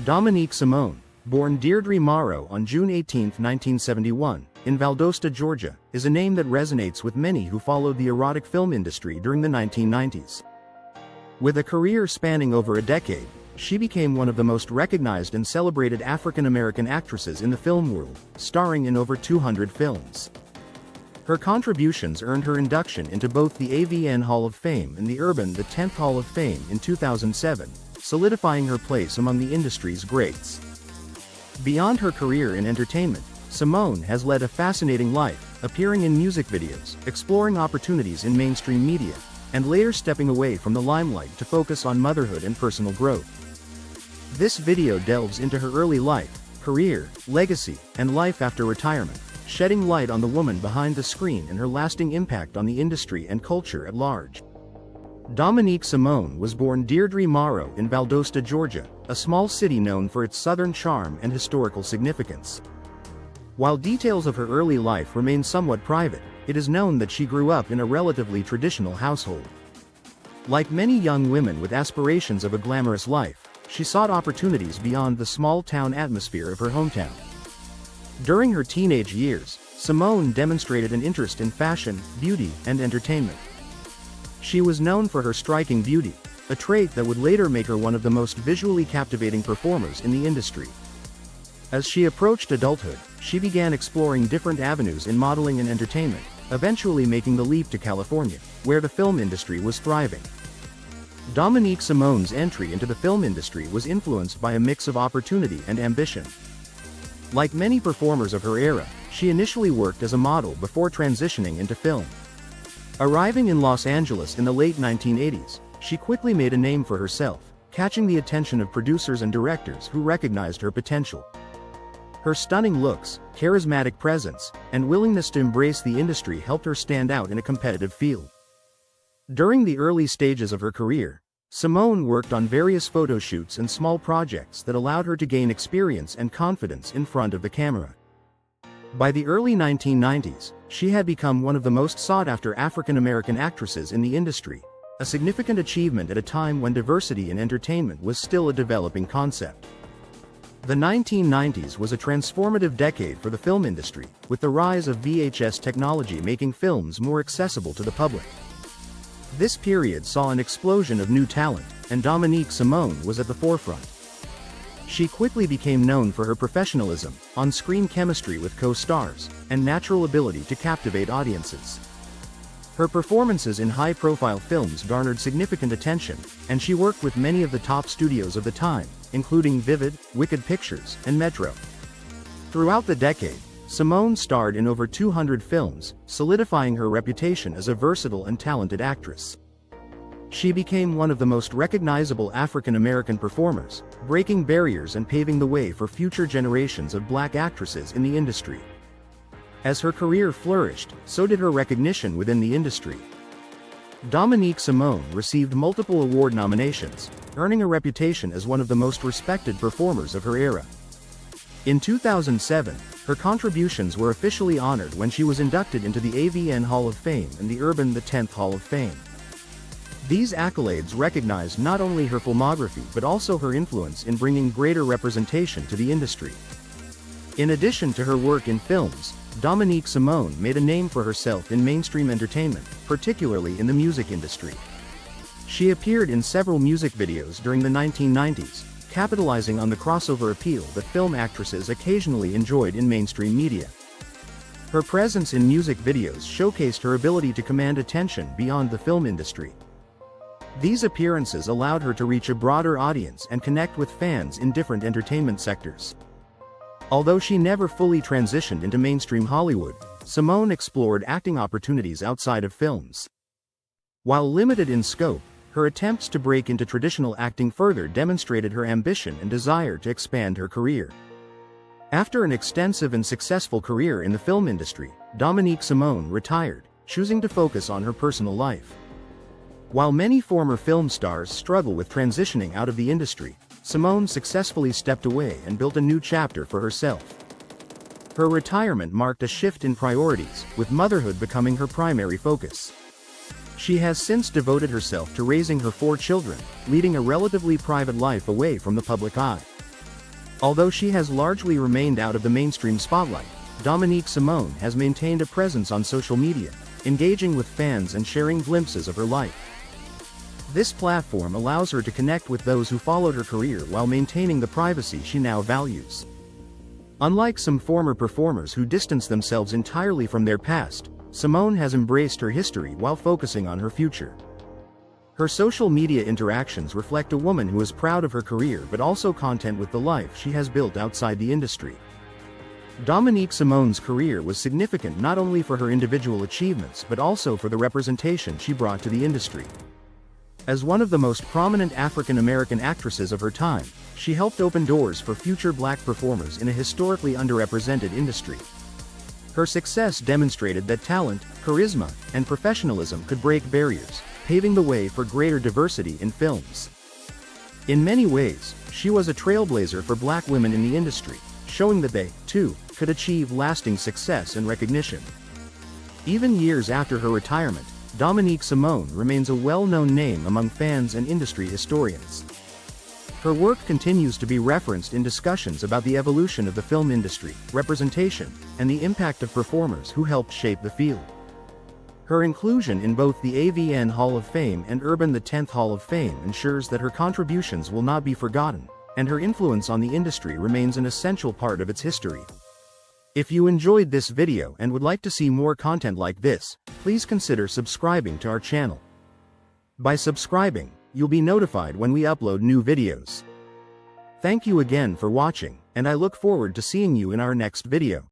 Domonique Simone, born Deirdre Morrow on June 18, 1971, in Valdosta, Georgia, is a name that resonates with many who followed the erotic film industry during the 1990s. With a career spanning over a decade, she became one of the most recognized and celebrated African-American actresses in the film world, starring in over 200 films. Her contributions earned her induction into both the AVN Hall of Fame and the Urban the 10th Hall of Fame in 2007, solidifying her place among the industry's greats. Beyond her career in entertainment, Simone has led a fascinating life, appearing in music videos, exploring opportunities in mainstream media, and later stepping away from the limelight to focus on motherhood and personal growth. This video delves into her early life, career, legacy, and life after retirement, shedding light on the woman behind the screen and her lasting impact on the industry and culture at large. Domonique Simone was born Deirdre Morrow in Valdosta, Georgia, a small city known for its southern charm and historical significance. While details of her early life remain somewhat private, it is known that she grew up in a relatively traditional household. Like many young women with aspirations of a glamorous life, she sought opportunities beyond the small-town atmosphere of her hometown. During her teenage years, Simone demonstrated an interest in fashion, beauty, and entertainment. She was known for her striking beauty, a trait that would later make her one of the most visually captivating performers in the industry. As she approached adulthood, she began exploring different avenues in modeling and entertainment, eventually making the leap to California, where the film industry was thriving. Domonique Simone's entry into the film industry was influenced by a mix of opportunity and ambition. Like many performers of her era, she initially worked as a model before transitioning into film. Arriving in Los Angeles in the late 1980s, she quickly made a name for herself, catching the attention of producers and directors who recognized her potential. Her stunning looks, charismatic presence, and willingness to embrace the industry helped her stand out in a competitive field. During the early stages of her career, Simone worked on various photo shoots and small projects that allowed her to gain experience and confidence in front of the camera. By the early 1990s, she had become one of the most sought-after African-American actresses in the industry, a significant achievement at a time when diversity in entertainment was still a developing concept. The 1990s was a transformative decade for the film industry, with the rise of VHS technology making films more accessible to the public. This period saw an explosion of new talent, and Domonique Simone was at the forefront. She quickly became known for her professionalism, on-screen chemistry with co-stars, and natural ability to captivate audiences. Her performances in high-profile films garnered significant attention, and she worked with many of the top studios of the time, including Vivid, Wicked Pictures, and Metro. Throughout the decade, Simone starred in over 200 films, solidifying her reputation as a versatile and talented actress. She became one of the most recognizable African-American performers, breaking barriers and paving the way for future generations of black actresses in the industry. As her career flourished, so did her recognition within the industry. Domonique Simone received multiple award nominations, earning a reputation as one of the most respected performers of her era. In 2007, her contributions were officially honored when she was inducted into the AVN Hall of Fame and the Urban the 10th Hall of Fame. These accolades recognized not only her filmography but also her influence in bringing greater representation to the industry. In addition to her work in films, Domonique Simone made a name for herself in mainstream entertainment, particularly in the music industry. She appeared in several music videos during the 1990s, capitalizing on the crossover appeal that film actresses occasionally enjoyed in mainstream media. Her presence in music videos showcased her ability to command attention beyond the film industry. These appearances allowed her to reach a broader audience and connect with fans in different entertainment sectors. Although she never fully transitioned into mainstream Hollywood, Simone explored acting opportunities outside of films. While limited in scope, her attempts to break into traditional acting further demonstrated her ambition and desire to expand her career. After an extensive and successful career in the film industry, Domonique Simone retired, choosing to focus on her personal life. While many former film stars struggle with transitioning out of the industry, Simone successfully stepped away and built a new chapter for herself. Her retirement marked a shift in priorities, with motherhood becoming her primary focus. She has since devoted herself to raising her 4 children, leading a relatively private life away from the public eye. Although she has largely remained out of the mainstream spotlight, Domonique Simone has maintained a presence on social media, engaging with fans and sharing glimpses of her life. This platform allows her to connect with those who followed her career while maintaining the privacy she now values. Unlike some former performers who distance themselves entirely from their past, Simone has embraced her history while focusing on her future. Her social media interactions reflect a woman who is proud of her career but also content with the life she has built outside the industry. Domonique Simone's career was significant not only for her individual achievements but also for the representation she brought to the industry. As one of the most prominent African American actresses of her time, she helped open doors for future black performers in a historically underrepresented industry. Her success demonstrated that talent, charisma, and professionalism could break barriers, paving the way for greater diversity in films. In many ways, she was a trailblazer for black women in the industry, showing that they, too, could achieve lasting success and recognition. Even years after her retirement, Domonique Simone remains a well-known name among fans and industry historians. Her work continues to be referenced in discussions about the evolution of the film industry, representation, and the impact of performers who helped shape the field. Her inclusion in both the AVN Hall of Fame and Urban the 10th Hall of Fame ensures that her contributions will not be forgotten, and her influence on the industry remains an essential part of its history. If you enjoyed this video and would like to see more content like this, please consider subscribing to our channel. By subscribing, you'll be notified when we upload new videos. Thank you again for watching, and I look forward to seeing you in our next video.